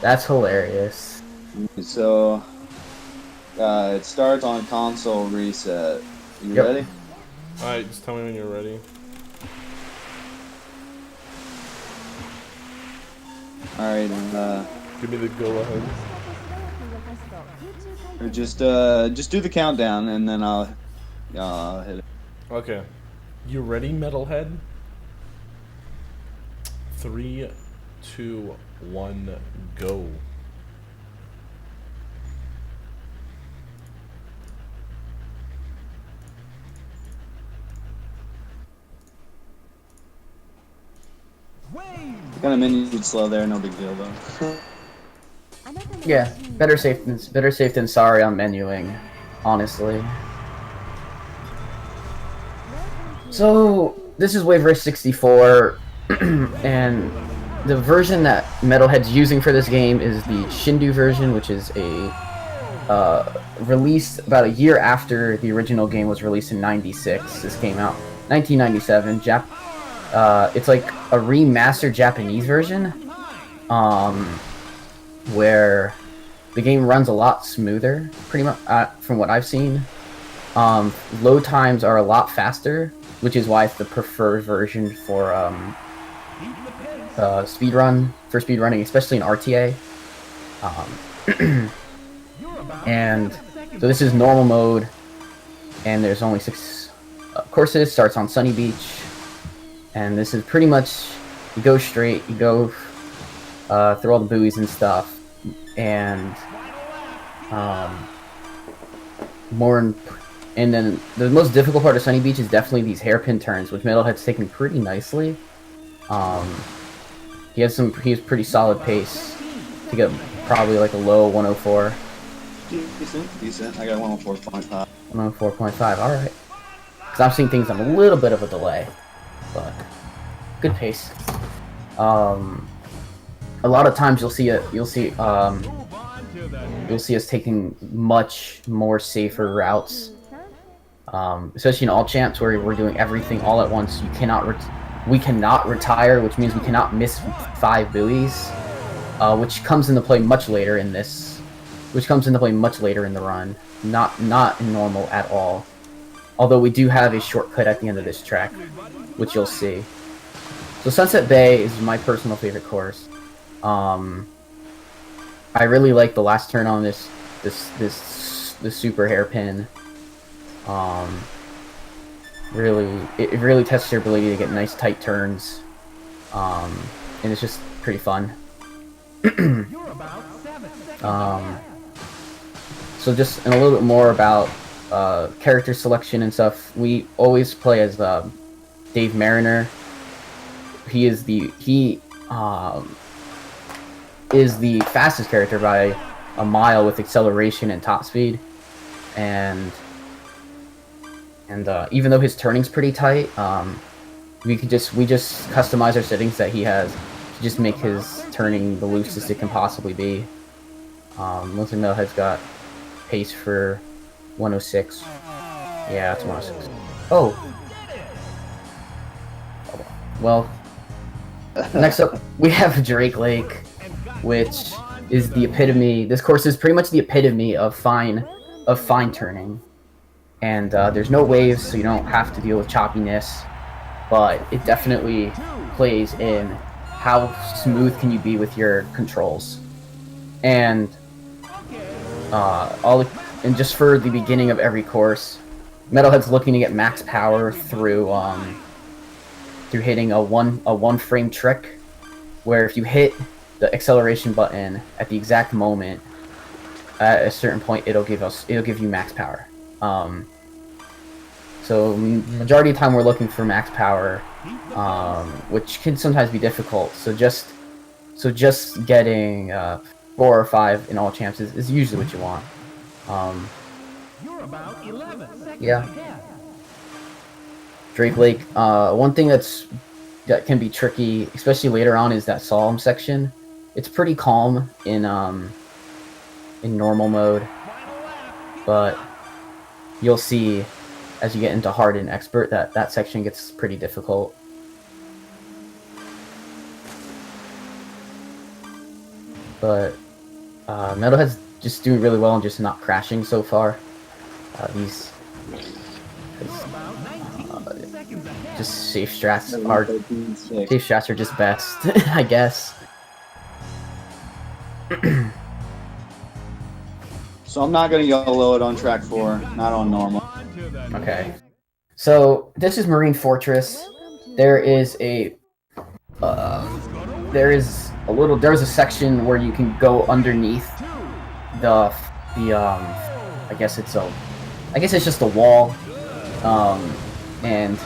That's hilarious. So, it starts on console reset. You Yep. ready? Alright, just tell me when you're ready. Alright, and Give me the go ahead. just do the countdown, and then I'll hit it. Okay. You ready, metalhead? 3, 2, 1, go. Kind of menued slow there, no big deal though. Yeah, better safe than sorry on menuing, honestly. So this is Waveverse 64, and the version that Metalhead's using for this game is the Shindu version, which is a released about a year after the original game was released in '96. This came out 1997. It's like a remastered Japanese version, where the game runs a lot smoother, pretty much from what I've seen. Load times are a lot faster, which is why it's the preferred version for speedrunning, especially in RTA. And so this is normal mode, and there's only 6 courses. Starts on Sunny Beach, and this is pretty much you go straight, you go through all the buoys and stuff, and and then the most difficult part of Sunny Beach is definitely these hairpin turns, which Metalhead's taking pretty nicely. He has pretty solid pace to get probably like a low 104. Decent. I got 104.5. 104.5, alright. Because I'm seeing things on a little bit of a delay, but good pace. A lot of times you'll see us taking much more safer routes, especially in all champs where we're doing everything all at once. We cannot retire, which means we cannot miss 5 buoys, which comes into play much later in this. Which comes into play much later in the run, not in normal at all. Although we do have a shortcut at the end of this track, which you'll see. So Sunset Bay is my personal favorite course. I really like the last turn on this super hairpin. It really tests your ability to get nice tight turns, and it's just pretty fun. So just a little bit more about character selection and stuff. We always play as Dave Mariner. He is the fastest character by a mile with acceleration and top speed, and even though his turning's pretty tight, we just customize our settings that he has to just make his turning the loosest it can possibly be. Looks like Metalhead's got pace for 106. Yeah, it's 106. Oh. Well, next up we have Drake Lake, which is the epitome. This course is pretty much the epitome of fine turning, and there's no waves, so you don't have to deal with choppiness. But it definitely plays in how smooth can you be with your controls, and just for the beginning of every course, Metalhead's looking to get max power through hitting a one frame trick, where if you hit the acceleration button at the exact moment at a certain point, it'll give you max power. So majority of the time we're looking for max power, which can sometimes be difficult. So just getting 4 or 5 in all champs is usually what you want. Yeah. Drake Lake. One thing that can be tricky, especially later on, is that Solemn section. It's pretty calm in normal mode, but you'll see as you get into hard and expert that section gets pretty difficult. But Metalhead's just doing really well and just not crashing so far. Just safe strats are just best, I guess. So I'm not gonna YOLO it on track 4, not on normal. Okay. So this is Marine Fortress. There is a there's a section where you can go underneath the I guess it's just a wall. And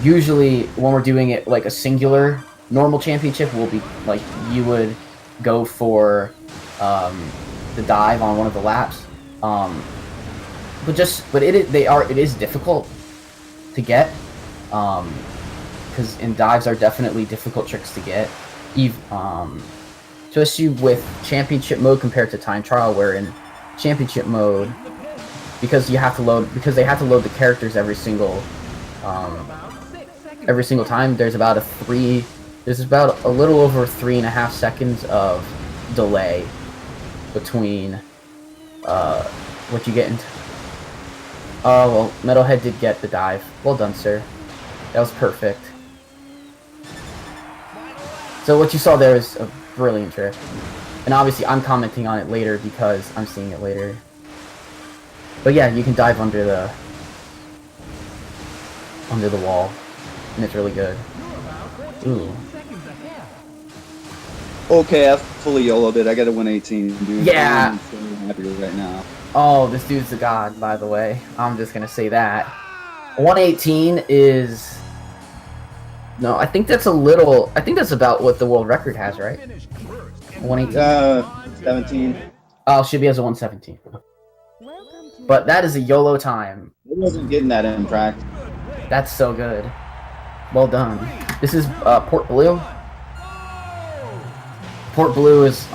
usually when we're doing it like a singular normal championship, will be like you would go for the dive on one of the laps. But it is difficult to get, because dives are definitely difficult tricks to get, especially with championship mode compared to time trial, where in championship mode, because they have to load the characters every single time. There's about a little over 3.5 seconds of delay between what you get into. Oh, well, Metalhead did get the dive. Well done, sir. That was perfect. So what you saw there is a brilliant trick. And obviously I'm commenting on it later because I'm seeing it later. But yeah, you can dive under the wall. And it's really good. Ooh. Okay, I fully YOLO'd it. I got to 118, dude. Yeah. I'm so happy right now. Oh, this dude's a god, by the way. I'm just gonna say that. 118 is... No, I think that's about what the world record has, right? 118? 17. Oh, Shibby has a 117. But that is a YOLO time. I wasn't getting that in practice. That's so good. Well done. This is Port Blue. Port Blue is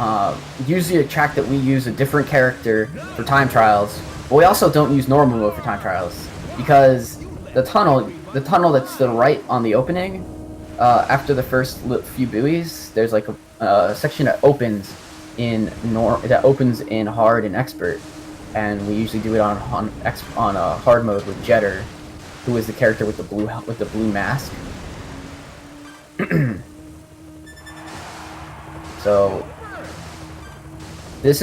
usually a track that we use a different character for time trials. But we also don't use normal mode for time trials, because the tunnel that's to the right on the opening, after the first few buoys, there's like a section that opens in hard and expert, and we usually do it on hard mode with Jetter, who is the character with the blue mask. So this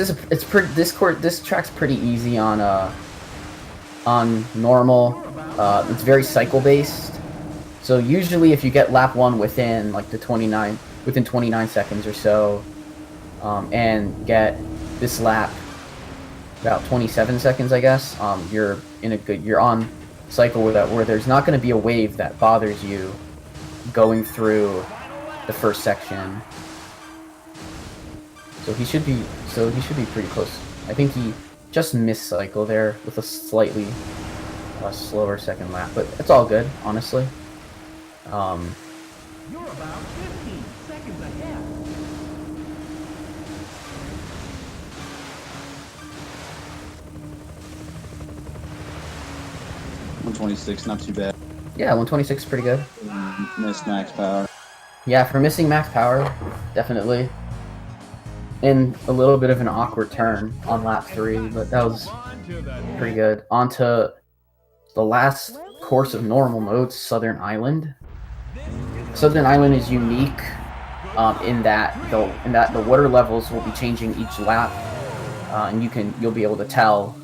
track's pretty easy on normal. It's very cycle based. So usually if you get lap 1 within like within 29 seconds or so, and get this lap about 27 seconds, I guess, you're on cycle where there's not going to be a wave that bothers you going through the first section. So he should be pretty close. I think he just missed cycle there with a slightly slower second lap, but it's all good, honestly. You're about 15 seconds ahead. 126, not too bad. Yeah, 126 is pretty good. Missed max power. Yeah, for missing max power, definitely. And a little bit of an awkward turn on lap 3, but that was pretty good. On to the last course of normal mode, Southern Island. Southern Island is unique in that the water levels will be changing each lap, and you'll be able to tell.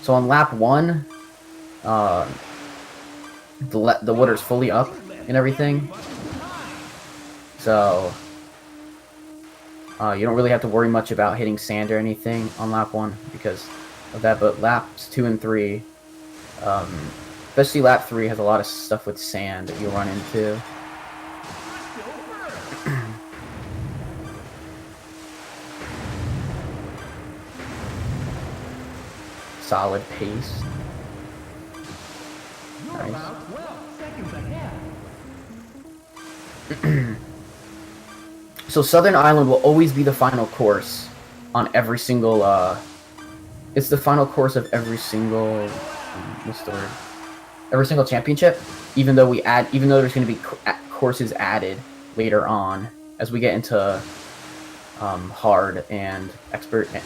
So on lap 1, the water's fully up and everything. So you don't really have to worry much about hitting sand or anything on lap 1 because of that. But laps 2 and 3, especially lap 3, has a lot of stuff with sand that you'll run into. Solid pace. Nice. So Southern Island will always be the final course on every single, it's the final course of every single, what's the word? Every single championship, even though there's going to be courses added later on as we get into hard and expert. And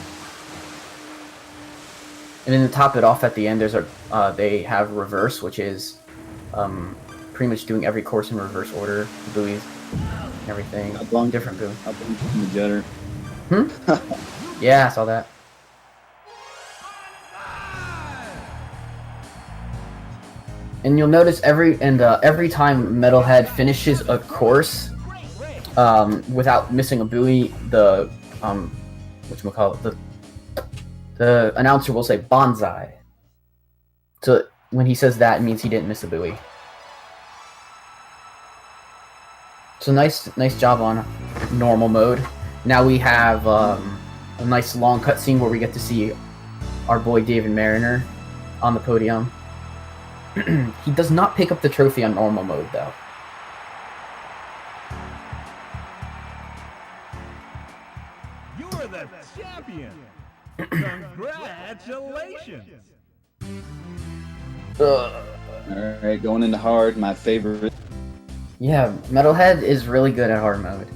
then to top it off at the end, there's they have reverse, which is pretty much doing every course in reverse order, buoys, and everything. Different buoy. Up in the jetter. Yeah, I saw that. And you'll notice every time Metalhead finishes a course without missing a buoy, the whatchamacallit, the announcer will say bonsai. So when he says that, it means he didn't miss a buoy. So nice job on normal mode. Now we have a nice long cutscene where we get to see our boy David Mariner on the podium. He does not pick up the trophy on normal mode, though. You're the champion! Congratulations! Alright, going into hard, my favorite. Yeah, Metalhead is really good at hard mode.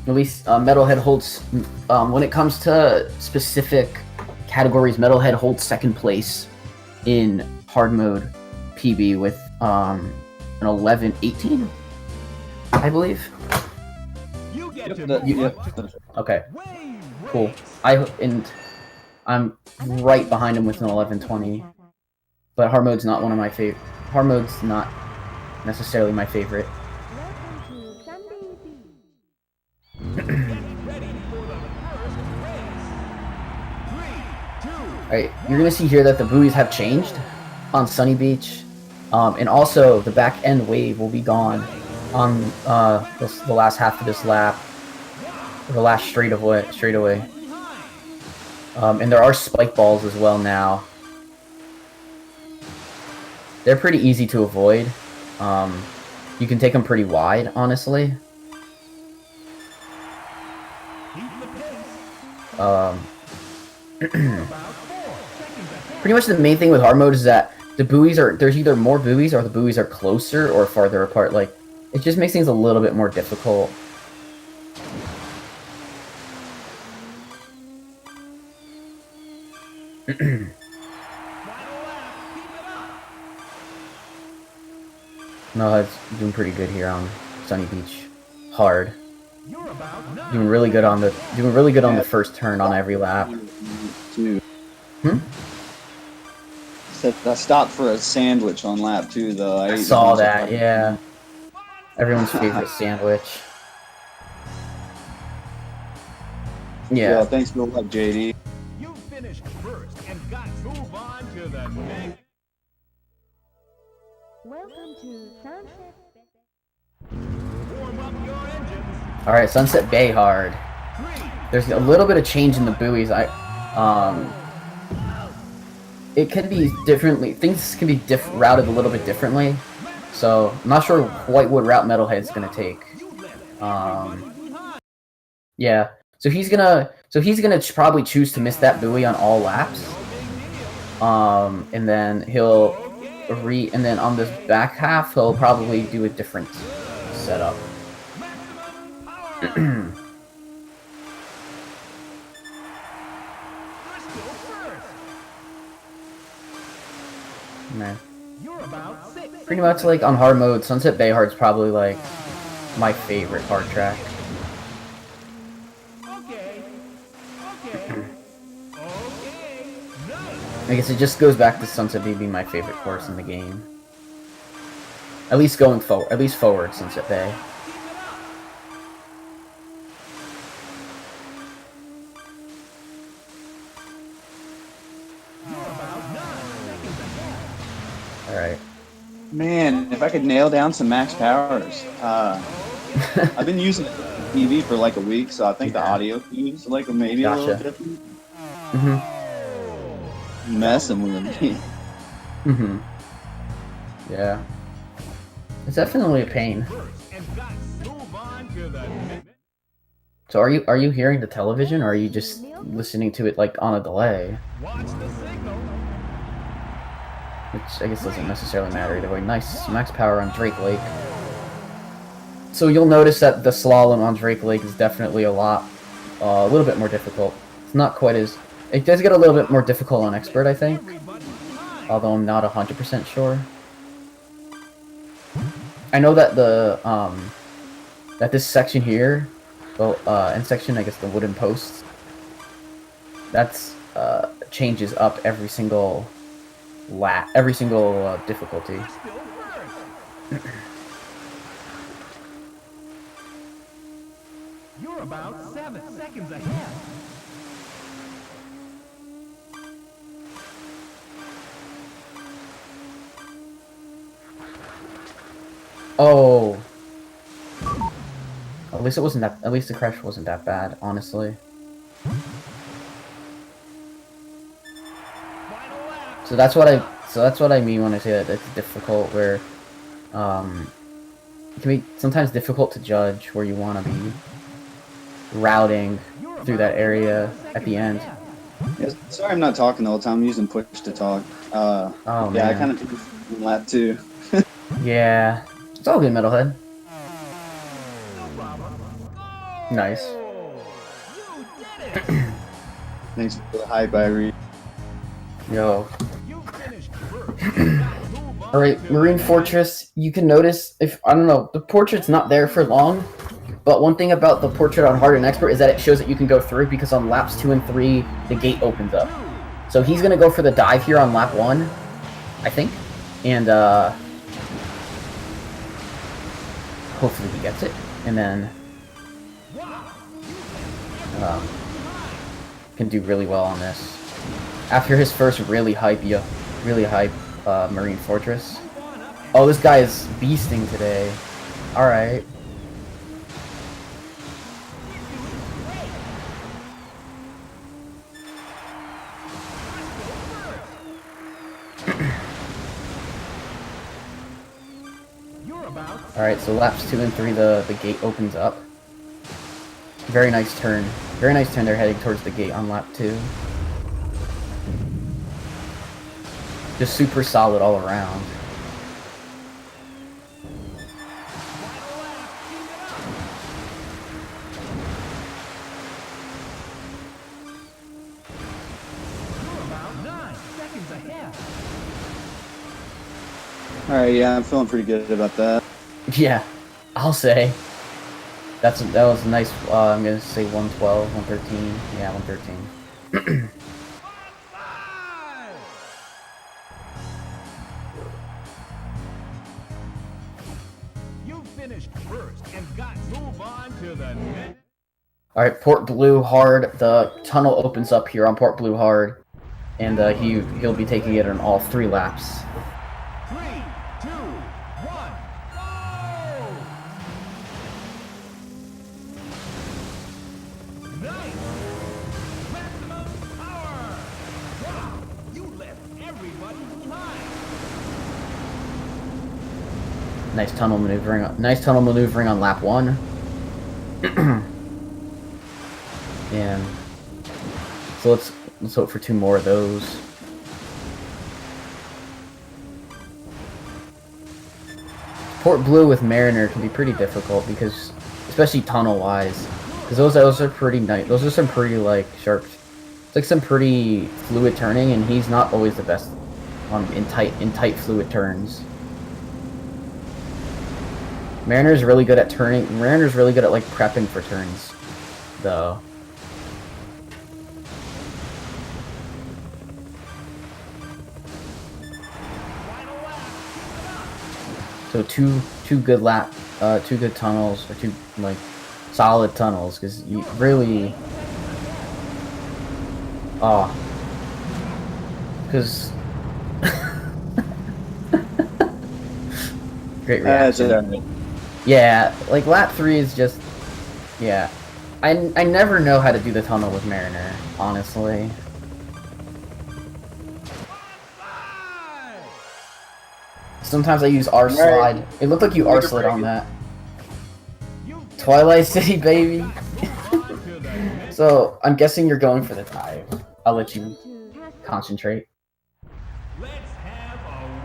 At least Metalhead holds, when it comes to specific categories, Metalhead holds second place in hard mode PB with an 11-18, I believe. You get Okay, cool. I'm right behind him with an 11-20, but hard mode's not one of my favorite. Hard mode's not necessarily my favorite. Alright, you're gonna see here that the buoys have changed on Sunny Beach, and also the back end wave will be gone on the last half of this lap, or the last straightaway. And there are spike balls as well now. They're pretty easy to avoid. You can take them pretty wide, honestly. Pretty much the main thing with hard mode is that the buoys there's either more buoys or the buoys are closer or farther apart. Like, it just makes things a little bit more difficult. No, it's doing pretty good here on Sunny Beach. Hard. Doing really good on the first turn on every lap. Said I stopped for a sandwich on lap 2 though. I saw that, yeah. Everyone's favorite sandwich. Yeah. Thanks for the luck, JD. You finished first and got to move on to the next. Welcome to Sunset. Warm up your engines. Alright, Sunset Bay hard. There's a little bit of change in the buoys. It can be differently. Things can be routed a little bit differently. So I'm not sure quite what route Metalhead's gonna take. Yeah. So he's gonna probably choose to miss that buoy on all laps. And then and then on this back half he'll probably do a different setup. Man. Pretty much like on hard mode, Sunset Bay Hard's probably like my favorite hard track. I guess it just goes back to Sunset Bay being my favorite course in the game. At least forward Sunset Bay. Alright. Man, if I could nail down some max powers. I've been using TV for like a week, so I think the audio cues like maybe a little different. Messing with me. Yeah. It's definitely a pain. So are you hearing the television, or are you just listening to it like on a delay? which I guess doesn't necessarily matter either way. Nice max power on Drake Lake. So you'll notice that the slalom on Drake Lake is definitely a little bit more difficult. It's not quite as... It does get a little bit more difficult on Expert, I think. Although I'm not 100% sure. I know that that this section here, well, end section, I guess the wooden posts, that's, changes up every single difficulty. You're about 7 seconds ahead. Oh. At least it wasn't that. At least the crash wasn't that bad, honestly. So that's what I mean when I say that it's difficult. Where, it can be sometimes difficult to judge where you want to be routing through that area at the end. Yeah, sorry, I'm not talking the whole time. I'm using push to talk. Oh yeah, man. I kind of did lap 2. Yeah, it's all good, Metalhead. Nice. Thanks for the hype, Irie. Yo. Alright, Marine Fortress, you can notice, I don't know, the portrait's not there for long, but one thing about the portrait on Hard and Expert is that it shows that you can go through, because on laps 2 and 3, the gate opens up. So he's gonna go for the dive here on lap 1, I think, and hopefully he gets it, and then can do really well on this. After his first really hype Marine Fortress. Oh, this guy is beasting today. Alright. Alright, so laps 2 and 3, the gate opens up. Very nice turn. Very nice turn. They're heading towards the gate on lap 2. Just super solid all around. Alright, yeah, I'm feeling pretty good about that. Yeah, I'll say. That was nice. I'm gonna say 112, 113. Yeah, 113. You finished first and got to move on to the next. Alright, Port Blue Hard. The tunnel opens up here on Port Blue Hard, and he'll be taking it on all 3 laps. 3, 2, 1, go! Nice! Maximum power! Wow! You left everybody behind! Nice tunnel maneuvering. Nice tunnel maneuvering on lap 1. And so let's hope for 2 more of those. Port Blue with Mariner can be pretty difficult because, especially tunnel wise, because those are pretty nice. Those are some pretty like sharp. It's like some pretty fluid turning, and he's not always the best in tight fluid turns. Mariner's really good at turning. Mariner's really good at like prepping for turns, though. So two good tunnels, or 2 like solid tunnels, because you really, because great reaction. Yeah, like lap 3 is just, yeah. I never know how to do the tunnel with Mariner, honestly. Sometimes I use R-Slide. It looked like you R-Slid on that. Twilight City, baby! So, I'm guessing you're going for the dive. I'll let you concentrate. Let's have a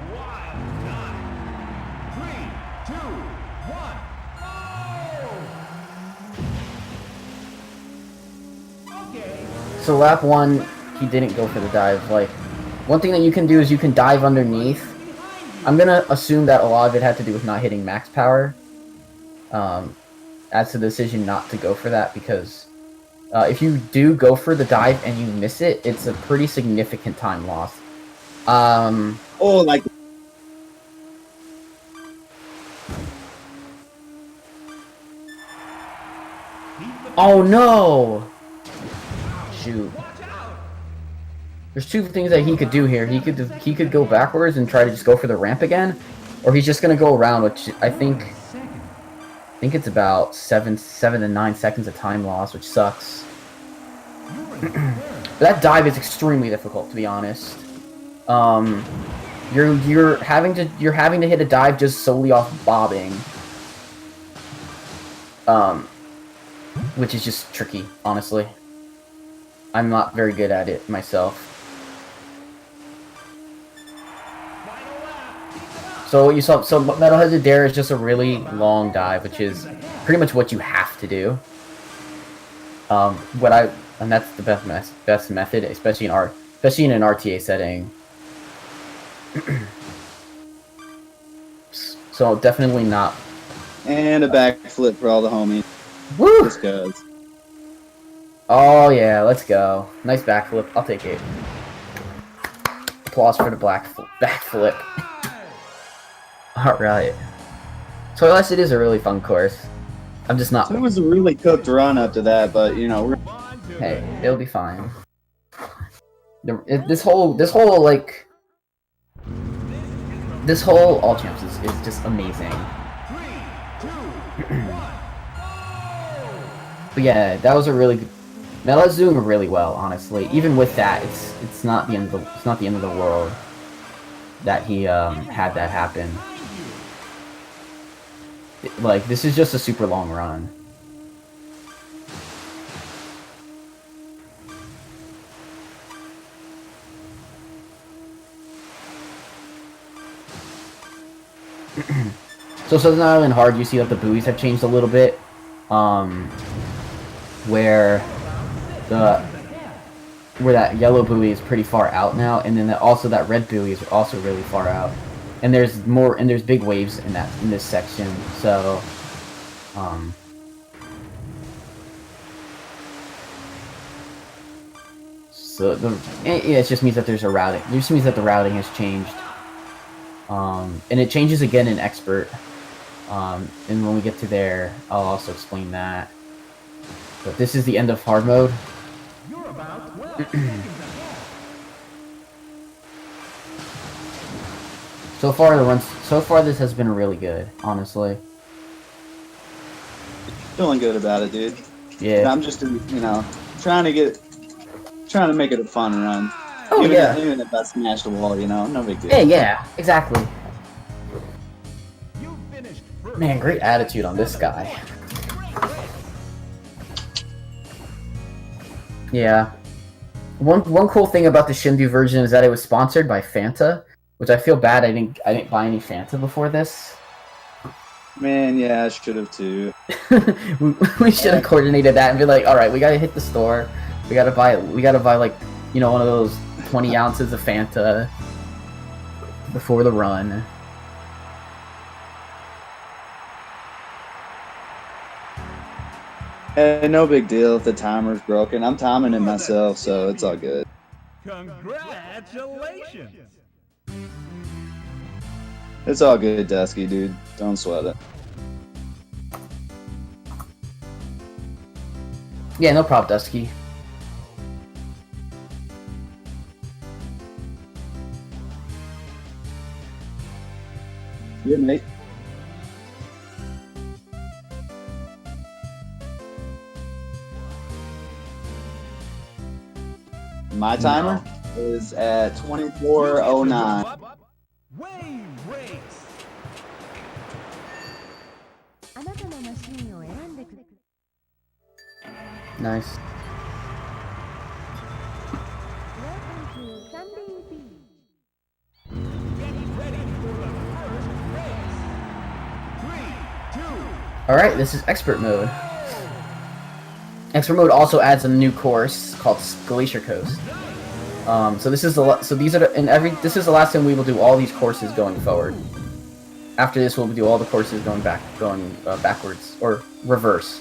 So lap 1, he didn't go for the dive. Like, one thing that you can do is you can dive underneath. I'm gonna assume that a lot of it had to do with not hitting max power. That's a decision not to go for that because if you do go for the dive and you miss it, it's a pretty significant time loss. Oh, like. Oh no! Shoot. There's two things that he could do here. He could go backwards and try to just go for the ramp again, or he's just gonna go around, which I think it's about 7 to 9 seconds of time loss, which sucks. That dive is extremely difficult, to be honest. You're having to hit a dive just solely off bobbing. Which is just tricky, honestly. I'm not very good at it myself. So you saw, Metalheaded Dare is just a really long dive, which is pretty much what you have to do. And that's the best method, especially in an RTA setting. So definitely not. And a backflip for all the homies. Woo! This goes. Oh yeah, let's go. Nice backflip. I'll take it. Applause for the backflip. Alright. So yes, it is a really fun course. I'm just not... So it was a really cooked run up to that, but, you know... Hey, it'll be fine. This whole All Champs is just amazing. But yeah, that was a really good... Metalhead's doing really well, honestly. Even with that, it's not the end of the world that he had that happen. Like, this is just a super long run. So Southern Island Hard, you see that the buoys have changed a little bit. Where that yellow buoy is pretty far out now, and then also that red buoy is also really far out. And there's big waves in this section, so it just means that there's a routing. It just means that the routing has changed. And it changes again in Expert. And when we get to there, I'll also explain that. But this is the end of hard mode. So far this has been really good, honestly. Feeling good about it, dude. Yeah. I'm just, trying to make it a fun run. Oh, yeah. Even if I smash the wall, no big deal. Yeah, exactly. Man, great attitude on this guy. Yeah. One cool thing about the Shindu version is that it was sponsored by Fanta, which I feel bad I didn't buy any Fanta before this. Man, yeah, I should have too. we should have coordinated that and be like, all right, we gotta hit the store. We gotta buy like, one of those 20 ounces of Fanta before the run. Hey, no big deal if the timer's broken. I'm timing it myself, so it's all good. Congratulations! It's all good, Dusky, dude. Don't sweat it. Yeah, no problem, Dusky. Yeah, mate. My timer is at 24:09. Wave race. あなたのマシンを選んでください。 Nice. Welcome to Sunday Beach. Get ready for the first race. 3, 2, Alright, this is expert mode. Expert mode also adds a new course called Glacier Coast. So this is these are this is the last time we will do all these courses going forward. After this, we'll do all the courses going backwards or reverse.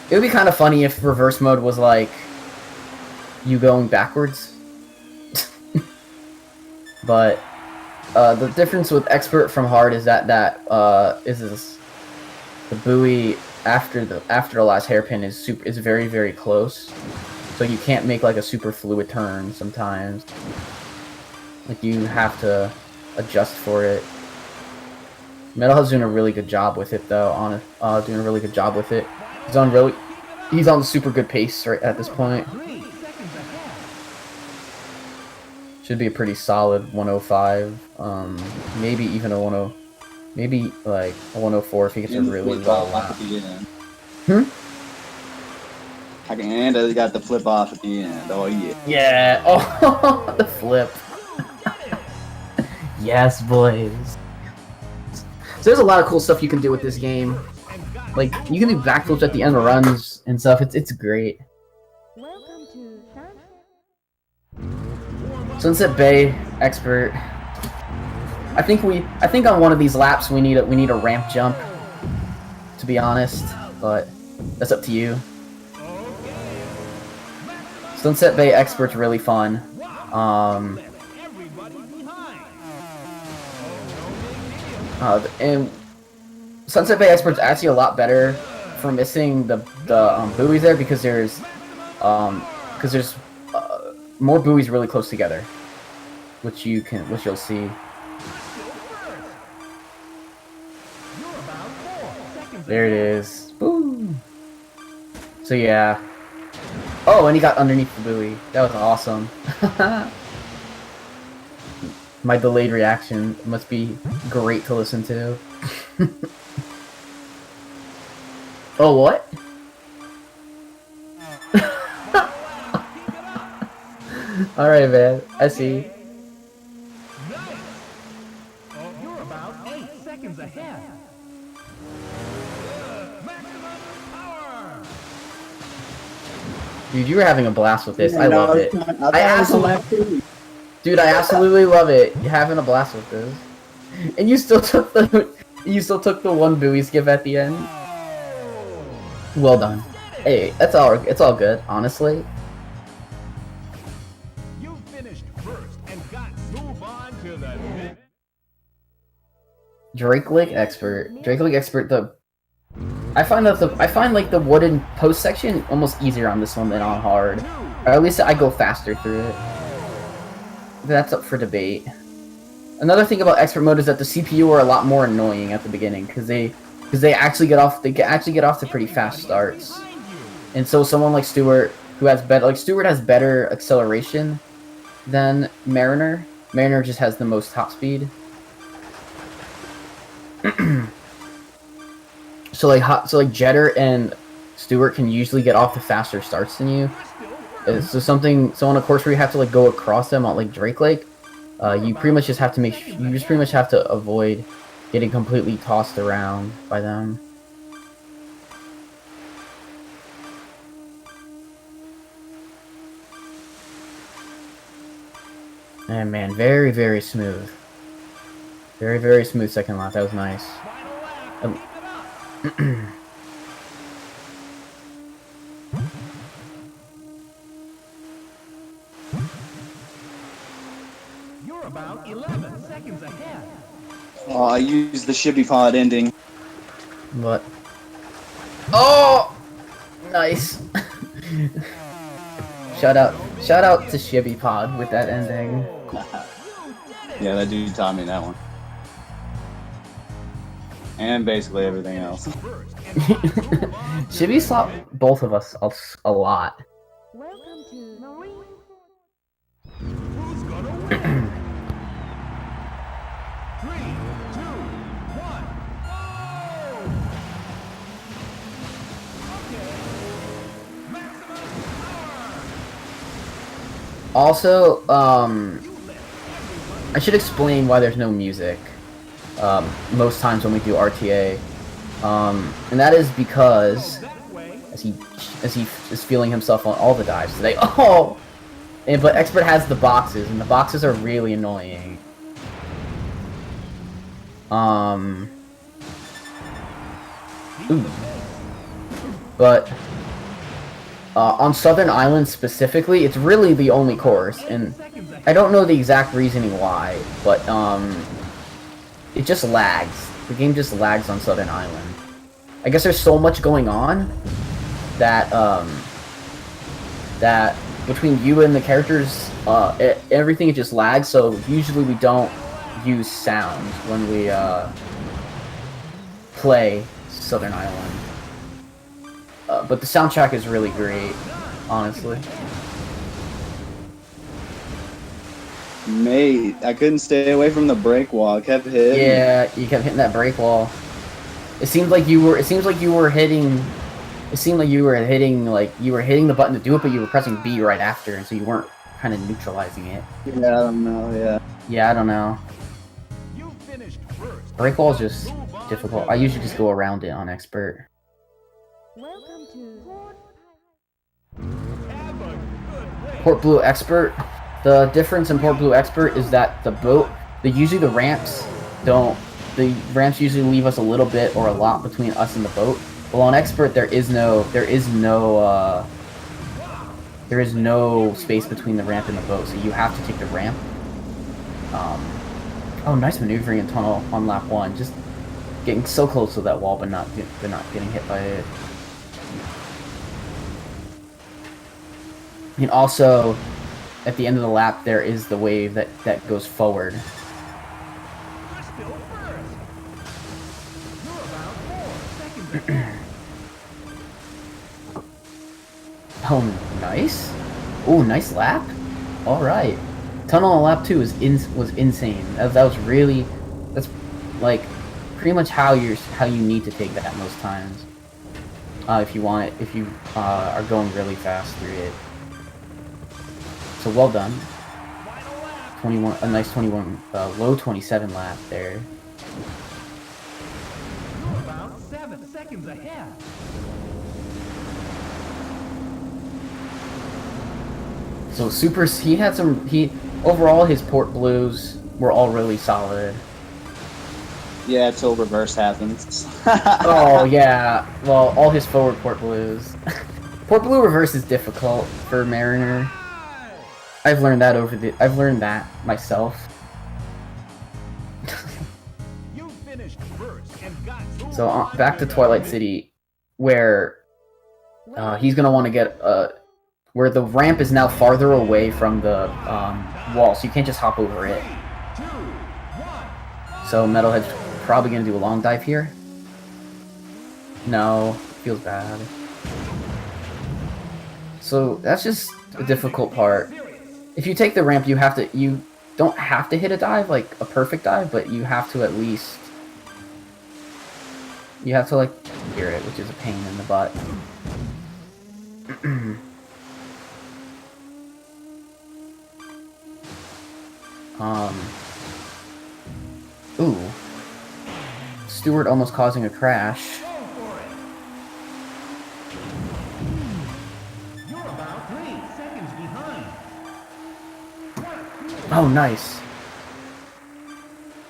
It would be kind of funny if reverse mode was like you going backwards. But the difference with expert from hard is that the buoy after the last hairpin is very, very close, so you can't make like a super fluid turn sometimes. Like you have to adjust for it. Metalhead's doing a really good job with it though. Doing a really good job with it. He's on super good pace right at this point. Should be a pretty solid 105. Maybe even a 10. Maybe like a 104 if he gets a really well lap. And I got the flip off at the end. Oh yeah. Yeah. Oh, the flip. Yes, boys. So there's a lot of cool stuff you can do with this game. Like you can do backflips at the end of runs and stuff. It's great. Welcome to Sunset Bay expert. I think on one of these laps we need a ramp jump. To be honest, but that's up to you. Sunset Bay expert's really fun. And Sunset Bay expert's actually a lot better for missing the buoys there because there's more buoys really close together, which you'll see. There it is. Boom. So yeah. Oh, and he got underneath the buoy. That was awesome. My delayed reaction must be great to listen to. Oh, what? Alright, man. I see. You're about 8 seconds ahead. Dude, you were having a blast with this. I love it. Dude, I absolutely love it. You're having a blast with this. And you still took the one buoy skip at the end. Well done. Hey, it's all good, honestly. You finished first and got move on to the next. Drake Lake expert. I find like the wooden post section almost easier on this one than on hard. Or at least I go faster through it. That's up for debate. Another thing about expert mode is that the CPU are a lot more annoying at the beginning because they actually get off to pretty fast starts. And so someone like Stewart Stewart has better acceleration than Mariner. Mariner just has the most top speed. So like Jetter and Stewart can usually get off the faster starts than you. So on a course where you have to like go across them on like Drake Lake, you pretty much just have to avoid getting completely tossed around by them. And man, very, very smooth. Very, very smooth second lap. That was nice. You're about 11 seconds ahead. Oh, I used the shibby pod ending. What? Oh, nice. Shout out to Shibby Pod with that ending. Yeah, that dude taught me that one. And basically everything else. Shibby slapped both of us a lot. Welcome to Marine. Who's gonna win? 3, 2, 1, go! Okay. Maximum power! Also, I should explain why there's no music most times when we do RTA. And that is because as he is feeling himself on all the dives today. Oh, but Expert has the boxes, and the boxes are really annoying. Ooh. But on Southern Island specifically, it's really the only course, and I don't know the exact reasoning why, but it just lags. The game just lags on Southern Island. I guess there's so much going on that that between you and the characters, everything just lags. So usually we don't use sound when we play Southern Island. But the soundtrack is really great, honestly. Mate, I couldn't stay away from the break wall. I kept hitting. Yeah, you kept hitting that break wall. It seemed like you were hitting the button to do it, but you were pressing B right after, and so you weren't kind of neutralizing it. Yeah, I don't know. Yeah. Yeah, I don't know. You finished first. Break wall is just difficult. I usually just go around it on Expert. Welcome to Port. Have a good day. Port Blue Expert. The difference in Port Blue Expert is that the ramps usually leave us a little bit or a lot between us and the boat. Well, on Expert there is no space between the ramp and the boat, so you have to take the ramp. Oh, nice maneuvering in tunnel on lap 1. Just getting so close to that wall, but not getting hit by it. And also, at the end of the lap, there is the wave that goes forward. You're still first. You're about 4 seconds ahead. Oh, nice. Oh, nice lap. All right. Tunnel on lap 2 was insane. That was really, that's like pretty much how you need to take that most times. If you are going really fast through it. So well done. 21, a nice 21, low 27 lap there. You're about 7 seconds ahead. So overall his Port Blues were all really solid. Yeah, until reverse happens. Oh yeah, well all his forward Port Blues. Port Blue reverse is difficult for Mariner. I've learned that myself. You finished first and got So back to Twilight City, where he's gonna want to get where the ramp is now farther away from the wall, so you can't just hop over it. 2, 1. So Metalhead's probably gonna do a long dive here. No, feels bad. So that's just a difficult part. If you take the ramp, you don't have to hit a dive, like a perfect dive, but you have to at least, like hear it, which is a pain in the butt. Ooh. Stewart almost causing a crash. You're about 3 seconds behind. Oh, nice.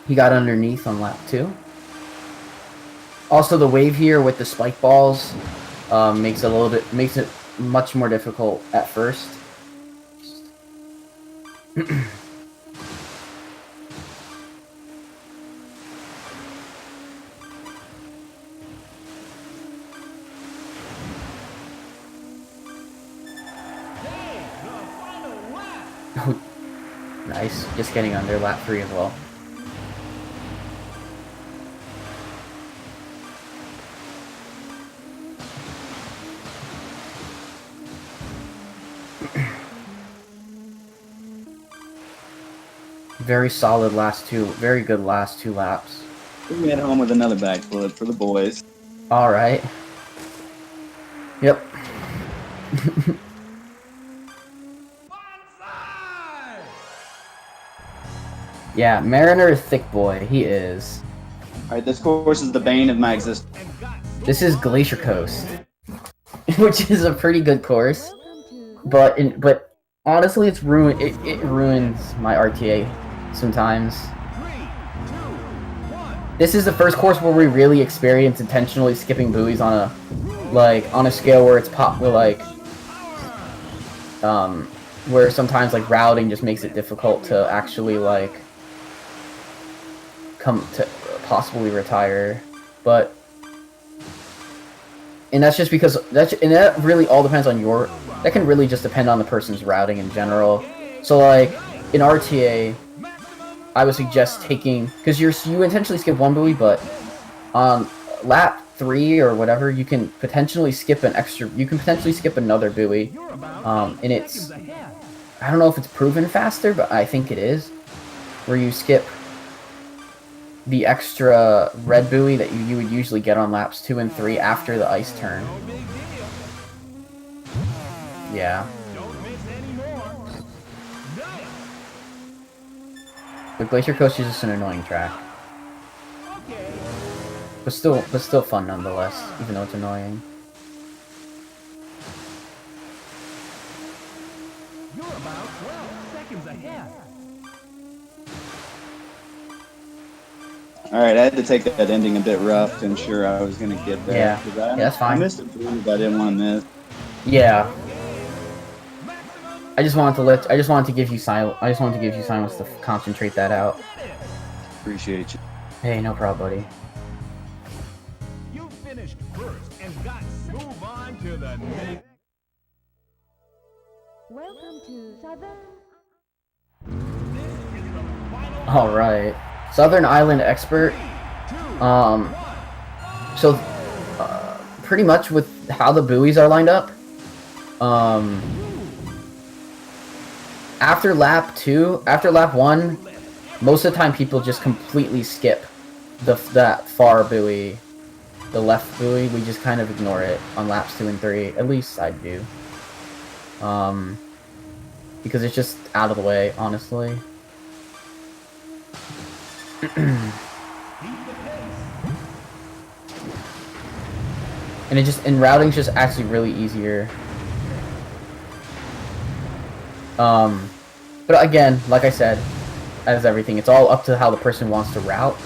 He got underneath on lap 2. Also, the wave here with the spike balls makes it much more difficult at first. Oh, nice. Just getting under lap 3 as well. Very solid very good last 2 laps. We get home with another backflip for the boys. Alright. Yep. Yeah, Mariner is thick boy. He is. Alright, this course is the bane of my existence. This is Glacier Coast. which is a pretty good course. Welcome to But honestly, it's ruined. It ruins my RTA sometimes. 3, 2, 1. This is the first course where we really experience intentionally skipping buoys on a scale where it's where sometimes like routing just makes it difficult to actually like come to possibly retire, and that's just because that really all depends on that can really just depend on the person's routing in general. So like in RTA, I would suggest because you intentionally skip one buoy, but on lap 3 or whatever, you can potentially skip another buoy, and it's, I don't know if it's proven faster, but I think it is, where you skip the extra red buoy that you would usually get on laps 2 and 3 after the ice turn. Yeah. The Glacier Coast is just an annoying track. But still fun nonetheless, even though it's annoying. You're about 12 seconds ahead. All right, I had to take that ending a bit rough to ensure I was gonna get there. Yeah. 'cause Yeah, that's fine. I missed a buoy, but I didn't want to miss. Yeah. I just wanted to give you silence to concentrate that out. Appreciate you. Hey, no problem, buddy. You finished first and got move on to the next. Welcome to Southern. This is the final. All right, Southern Island Expert. So pretty much with how the buoys are lined up, after lap 1, most of the time people just completely skip that far buoy, the left buoy. We just kind of ignore it on laps 2 and 3. At least I do. Because it's just out of the way, honestly. And routing's just actually really easier. But again, like I said, as everything, it's all up to how the person wants to route.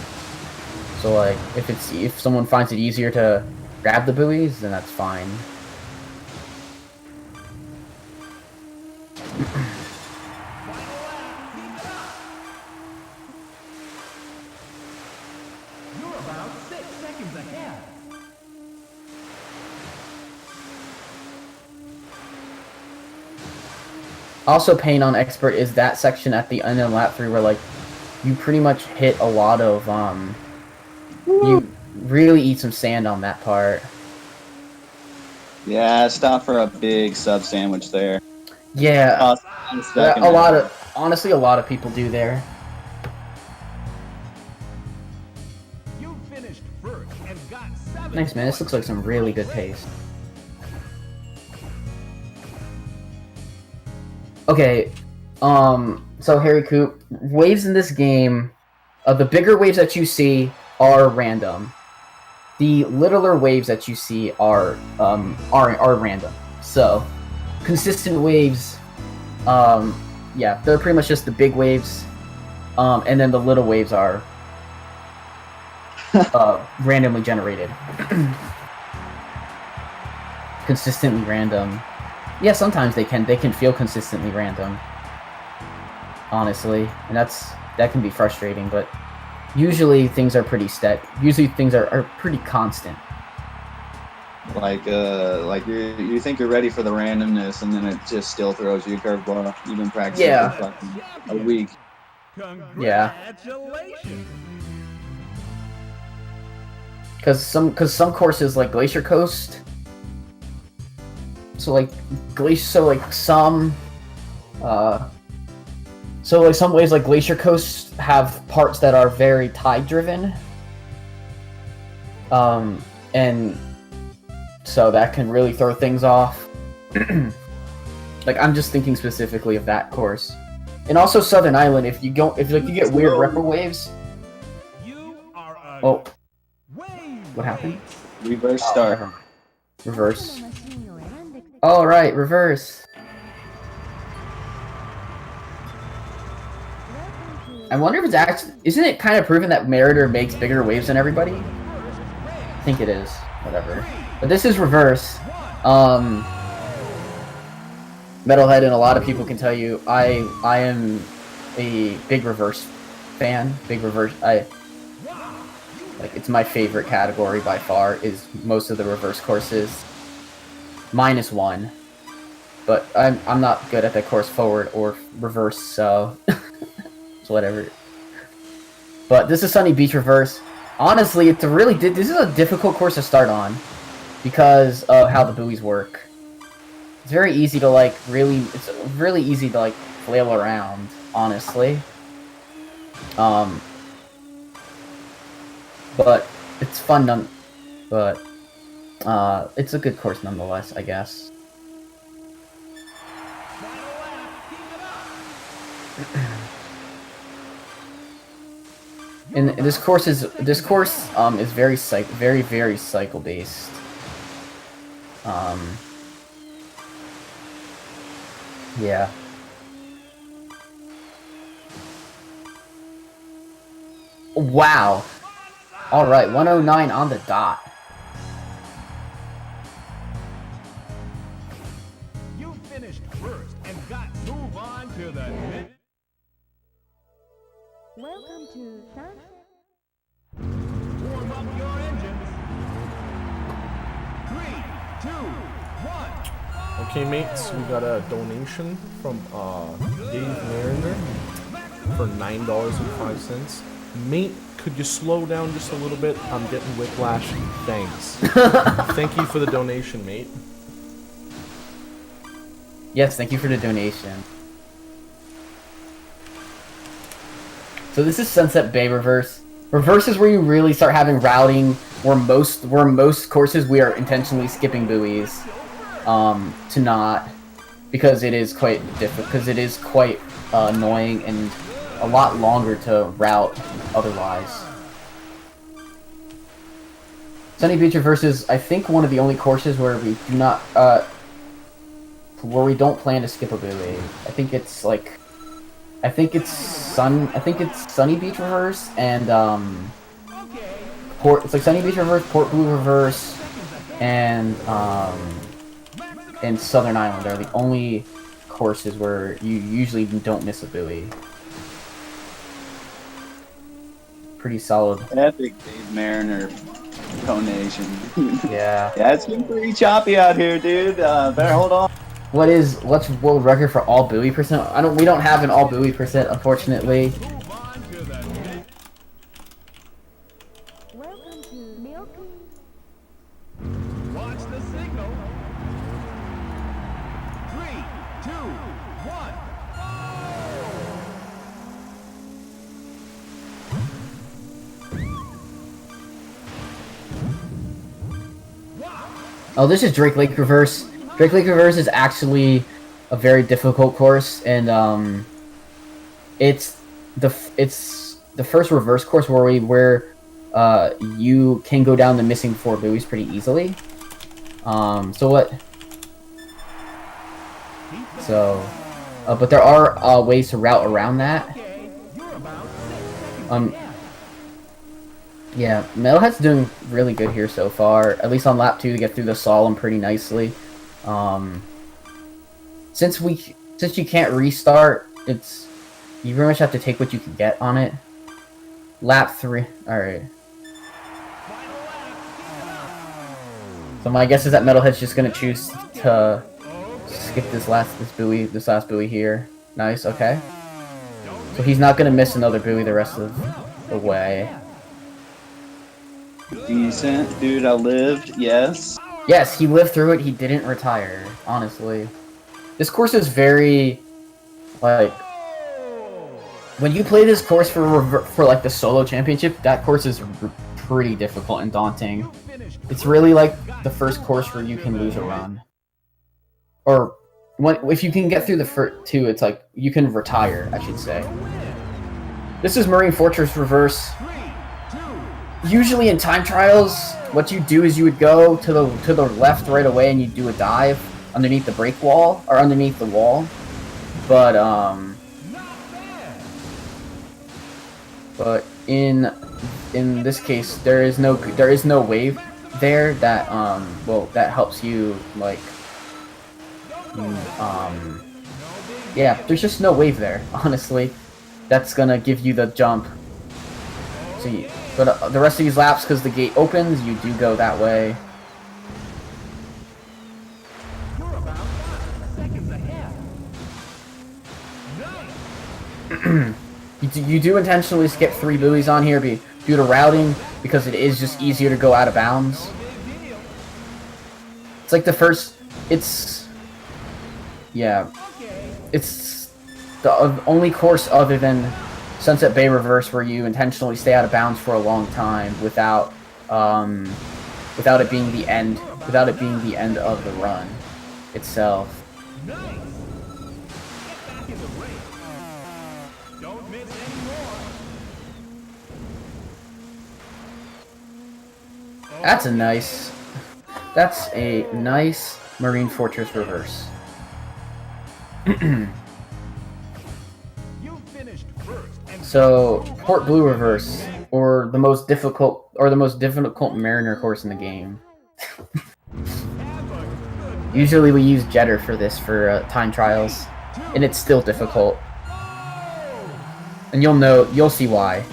So like, if someone finds it easier to grab the buoys, then that's fine. You're about 6 seconds ahead. Also, pain on expert is that section at the end of lap 3 where like you pretty much hit a lot of you really eat some sand on that part. Yeah, stop for a big sub sandwich there. Yeah, Second honestly, a lot of people do there. You finished first and got 7. Nice, man. This looks like some really good pace. Okay, so Harry Coop, waves in this game, the bigger waves that you see are random. The littler waves that you see are random. So, consistent waves, yeah, they're pretty much just the big waves, and then the little waves are randomly generated. Consistently random. Yeah, sometimes they can feel consistently random. Honestly, and that can be frustrating, but usually things are pretty usually things are pretty constant. Like you think you're ready for the randomness, and then it just still throws you a curveball. You've been practicing Yeah. for fucking a week. Congratulations. Because some courses like Glacier Coast, some ways like Glacier Coast have parts that are very tide driven, and so that can really throw things off. Like, I'm just thinking specifically of that course, and also Southern Island. If you get weird ripple waves. You are a Oh, wave. what happened? Reverse start. Reverse. All right, reverse. I wonder if it's actually... Isn't it kind of proven that Meritor makes bigger waves than everybody? I think it is. Whatever. But this is reverse. Metalhead and a lot of people can tell you, I am a big reverse fan. Big reverse... Like, it's my favorite category by far, is most of the reverse courses. -1. But I'm not good at the course forward or reverse, so... it's whatever. But this is Sunny Beach Reverse. Honestly, it's a really... This is a difficult course to start on, because of how the buoys work. It's very easy to, like, really... It's really easy to, like, flail around, honestly. But it's fun, but it's a good course nonetheless, I guess. And this course is very cycle based. Yeah. Wow. All right, 109 on the dot. You finished first and got to move on to the next. Welcome to Sunset. Warm up your engines. 3, 2, 1. Okay, mates, we got a donation from Dave Mariner for $9.05. Mate, could you slow down just a little bit? I'm getting whiplash. Thanks. Thank you for the donation, mate. Yes, thank you for the donation. So this is Sunset Bay Reverse. Reverse is where you really start having routing, where most courses we are intentionally skipping buoys, to not, because it is quite difficult, because it is quite annoying and a lot longer to route otherwise. Sunny Beach Reverse is, I think, one of the only courses where we do not, where we don't plan to skip a buoy. I think it's like, it's Sunny Beach Reverse and it's like Sunny Beach Reverse, Port Blue Reverse, and Southern Island are the only courses where you usually don't miss a buoy. Pretty solid. Epic Dave Mariner donation. Yeah. Yeah, it's been pretty choppy out here, dude. Better hold on. What's world record for all buoy percent? We don't have an all buoy percent, unfortunately. Move on to the next. Welcome to Milky. Watch the signal. 3, 2, 1. Oh, this is Drake Lake Reverse. Drake Lake Reverse is actually a very difficult course, and it's the first reverse course where you can go down the missing 4 buoys pretty easily. But there are ways to route around that. Yeah, Metalhead's doing really good here so far, at least on lap 2 to get through the Solemn pretty nicely. Since you can't restart, you pretty much have to take what you can get on it. Lap 3, alright. So my guess is that Metalhead's just gonna choose to skip this last buoy here. Nice, okay. So he's not gonna miss another buoy the rest of the way. Decent, dude. I lived. Yes. Yes, he lived through it. He didn't retire. Honestly, this course is very, like, when you play this course for like the solo championship, that course is pretty difficult and daunting. It's really like the first course where you can lose a run, or if you can get through the first 2, it's like you can retire, I should say. This is Marine Fortress Reverse. Usually in time trials, what you do is you would go to the left right away and you do a dive. underneath the break wall or underneath the wall, but in this case there is no wave there that that helps you like yeah, there's just no wave there, honestly, that's gonna give you the jump. See, but the rest of these laps, because the gate opens, you do go that way. You're about 5 seconds ahead. Nice. You do intentionally skip 3 buoys on here due to routing, because it is just easier to go out of bounds. It's like the first, yeah, it's the only course other than Sunset Bay Reverse where you intentionally stay out of bounds for a long time without it being the end of the run itself. Nice. Get back in the race. Don't miss anymore. That's a nice Marine Fortress Reverse. You finished first and So, Port Blue Reverse, or the most difficult Mariner course in the game. have a good Usually we use Jetter for this for time trials, and it's still difficult. And you'll see why.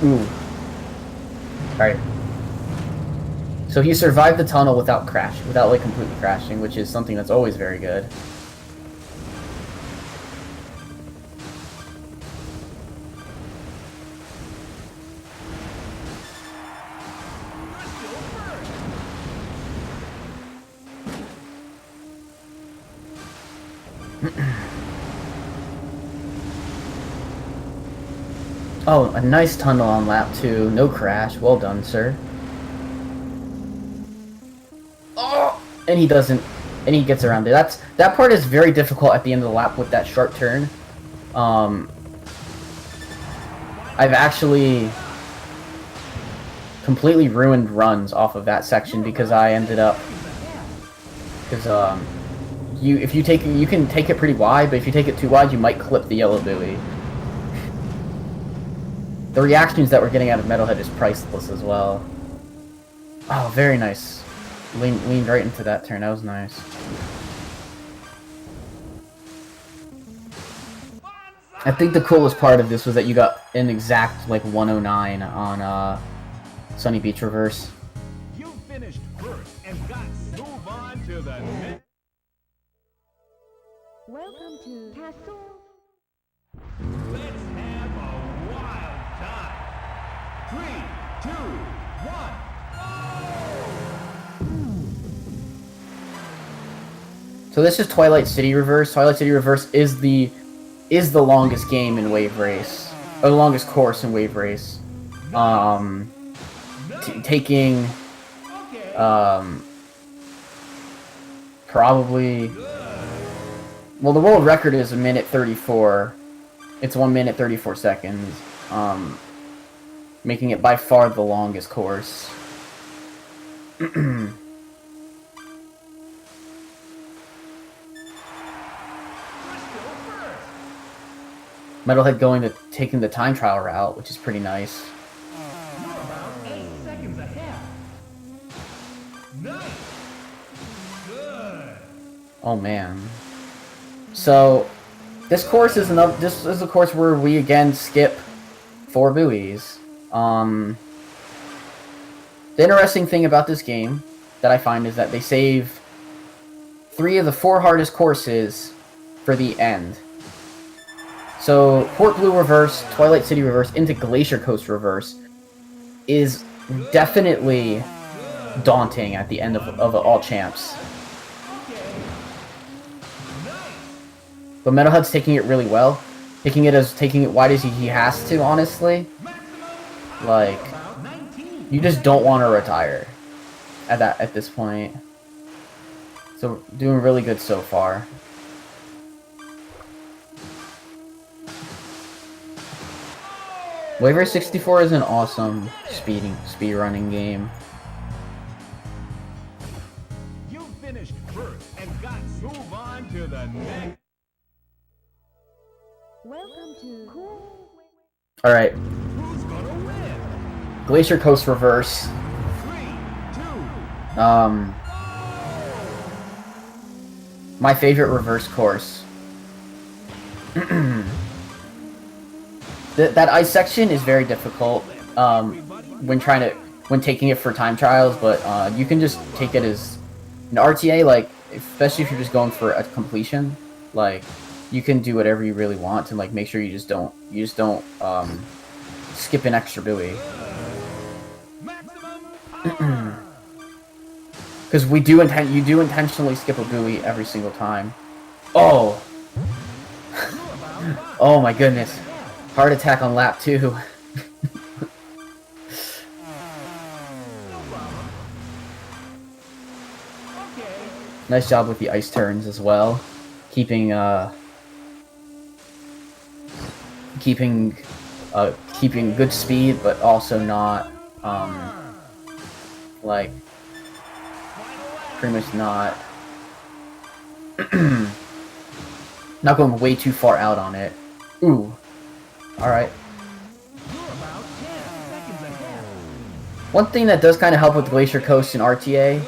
Ooh. Alright. So he survived the tunnel without like completely crashing, which is something that's always very good. Oh, a nice tunnel on lap 2. No crash. Well done, sir. Oh! And he doesn't... And he gets around there. That part is very difficult at the end of the lap with that sharp turn. I've actually completely ruined runs off of that section because I ended up... Because, you can take it pretty wide, but if you take it too wide, you might clip the yellow buoy. The reactions that we're getting out of Metalhead is priceless as well. Oh, very nice. Leaned right into that turn. That was nice. I think the coolest part of this was that you got an exact, like, 109 on, Sunny Beach Reverse. You finished first and got to move on to the next. Welcome to Castle. Let's have a wild time. 3, 2, 1. So this is Twilight City Reverse. Twilight City Reverse is the longest game in Wave Race, or the longest course in Wave Race. Taking probably, well, the world record is 1:34. It's 1:34 seconds, making it by far the longest course. Metalhead taking the time trial route, which is pretty nice. You're about 8 seconds ahead. Nice. Good. Oh man. So this course is this is a course where we again skip 4 buoys. The interesting thing about this game that I find is that they save 3 of the 4 hardest courses for the end. So Port Blue Reverse, Twilight City Reverse, into Glacier Coast Reverse is definitely daunting at the end of All Champs. But Metalhead's taking it really well. Taking it wide as he has to, honestly. Like, you just don't want to retire at this point. So doing really good so far. Wave Race 64 is an awesome speedrunning game. You finished first and got to move on to the next. Welcome to All right, Who's gonna win? Glacier Coast Reverse. 3, 2. My favorite reverse course. That ice section is very difficult when taking it for time trials, but you can just take it as an RTA, like especially if you're just going for a completion, like you can do whatever you really want to like make sure you just don't skip an extra buoy. Because you do intentionally skip a buoy every single time. Oh! Oh my goodness. Heart attack on lap 2. Nice job with the ice turns as well. Keeping good speed, but also not, like, pretty much not not going way too far out on it. Ooh. Alright. One thing that does kind of help with Glacier Coast and RTA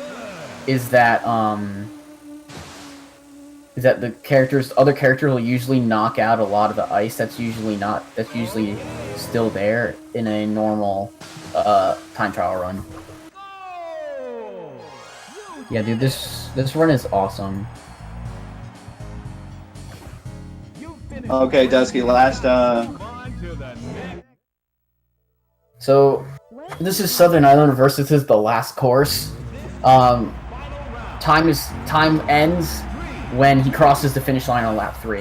is that the other characters will usually knock out a lot of the ice that's usually still there in a normal time trial run. Yeah, dude, this run is awesome. Okay, Dusky, last So this is Southern Island versus the last course. Time ends when he crosses the finish line on lap 3.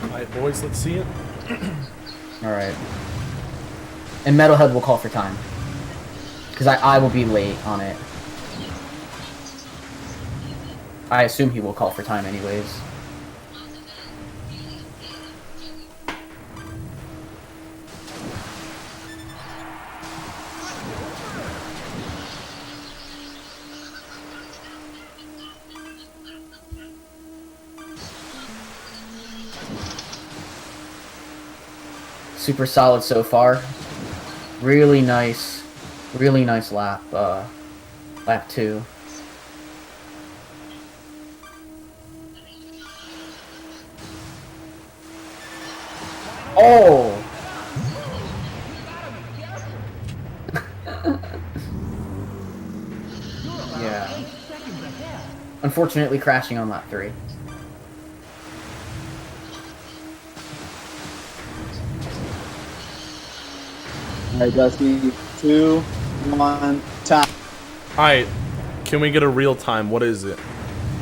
Alright, boys, let's see it. Alright. And Metalhead will call for time. Because I will be late on it. I assume he will call for time anyways. Super solid so far. Really nice lap, lap 2. Oh! Yeah. Unfortunately crashing on lap 3. Alright, Dusty, 2, 1, time. Alright, can we get a real time? What is it?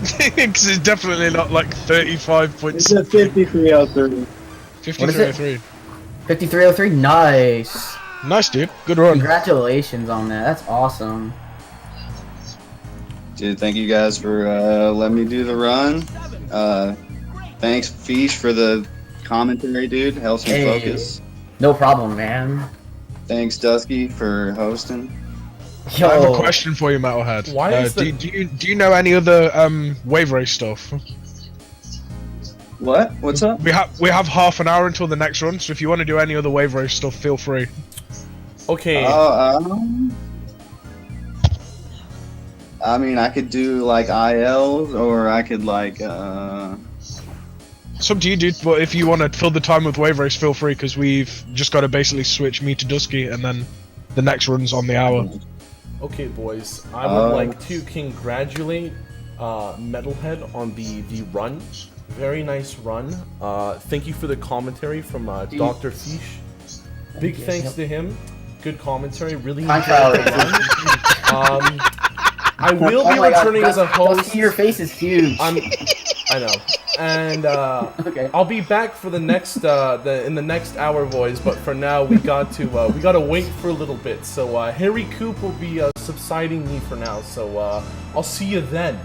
Because it's definitely not like 35 points. It's a 5303. 5303. 5303, nice! Nice, dude. Good run. Congratulations on that, that's awesome. Dude, thank you guys for letting me do the run. Thanks, Fish, for the commentary, dude. Helps me focus. No problem, man. Thanks, Dusky, for hosting. Yo. I have a question for you, Metalhead. Why is do you know any other wave race stuff? What? What's up? We have half an hour until the next run, so if you want to do any other wave race stuff, feel free. Okay. I mean, I could do like ILs, or I could like It's up to you, dude. But if you want to fill the time with wave race, feel free, because we've just got to basically switch me to Dusky, and then the next run's on the hour. Okay, boys. I would like to congratulate Metalhead on the run. Very nice run. Thank you for the commentary from Dr. Fish. Big thanks to him. Good commentary. Really enjoyed the run. I will be returning as a host. Your face is huge. I know. and Okay. I'll be back for the next in the next hour, boys. But for now, we gotta wait for a little bit. So Harry Coop will be subsiding me for now. So I'll see you then.